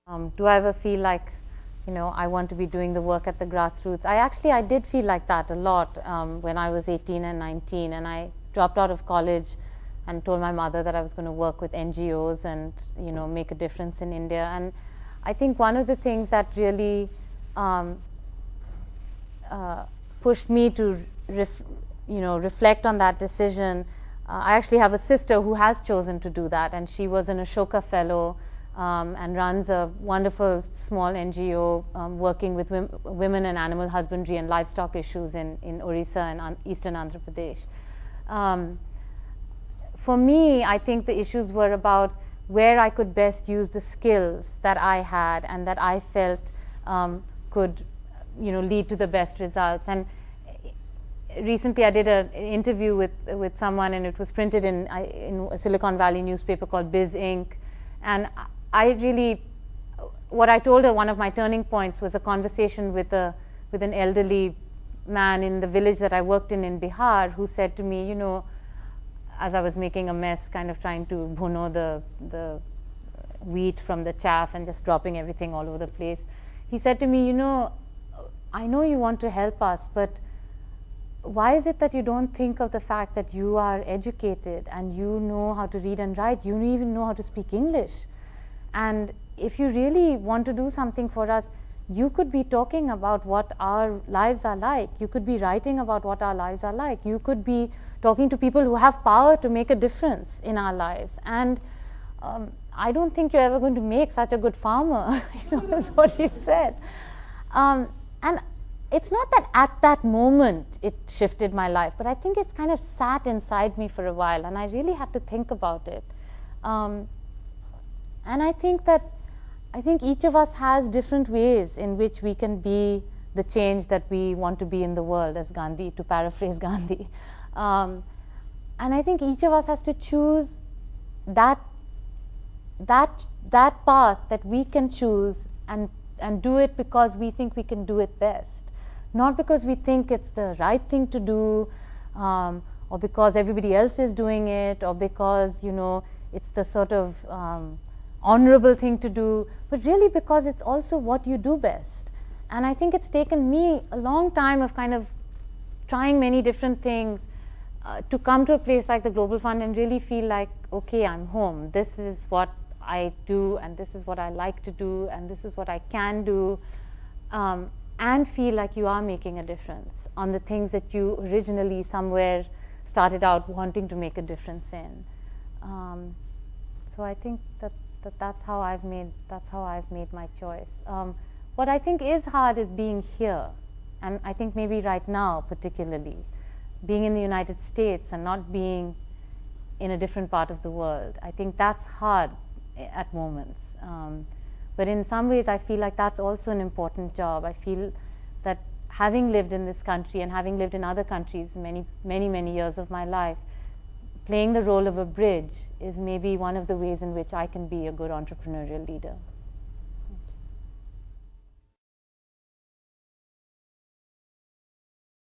Do I ever feel like, I want to be doing the work at the grassroots? I did feel like that a lot when I was 18 and 19, and I dropped out of college and told my mother that I was going to work with NGOs and, make a difference in India. And I think one of the things that really pushed me to reflect on that decision. I actually have a sister who has chosen to do that, and she was an Ashoka Fellow and runs a wonderful small NGO working with women and animal husbandry and livestock issues in Orissa and eastern Andhra Pradesh. For me, I think the issues were about where I could best use the skills that I had and that I felt could lead to the best results. And recently I did an interview with someone, and it was printed in a Silicon Valley newspaper called Biz Inc. And what I told her, one of my turning points was a conversation with an elderly man in the village that I worked in Bihar, who said to me, as I was making a mess, kind of trying to bhuno the wheat from the chaff and just dropping everything all over the place. He said to me, I know you want to help us, but why is it that you don't think of the fact that you are educated and you know how to read and write, you even know how to speak English? And if you really want to do something for us, you could be talking about what our lives are like. You could be writing about what our lives are like. You could be talking to people who have power to make a difference in our lives. And I don't think you're ever going to make such a good farmer, that's what he said. And it's not that at that moment it shifted my life, but I think it kind of sat inside me for a while, and I really had to think about it. And I think each of us has different ways in which we can be the change that we want to be in the world, as Gandhi, to paraphrase Gandhi. And I think each of us has to choose that path that we can choose and do it because we think we can do it best. Not because we think it's the right thing to do, or because everybody else is doing it, or because, it's the sort of honorable thing to do, but really because it's also what you do best. And I think it's taken me a long time of kind of trying many different things to come to a place like the Global Fund and really feel like, okay, I'm home. This is what I do, and this is what I like to do, and this is what I can do, and feel like you are making a difference on the things that you originally somewhere started out wanting to make a difference in. So I think that's how I've made my choice. What I think is hard is being here, and I think maybe right now particularly, being in the United States and not being in a different part of the world. I think that's hard at moments. But in some ways I feel like that's also an important job. I feel that having lived in this country and having lived in other countries many years of my life, playing the role of a bridge is maybe one of the ways in which I can be a good entrepreneurial leader.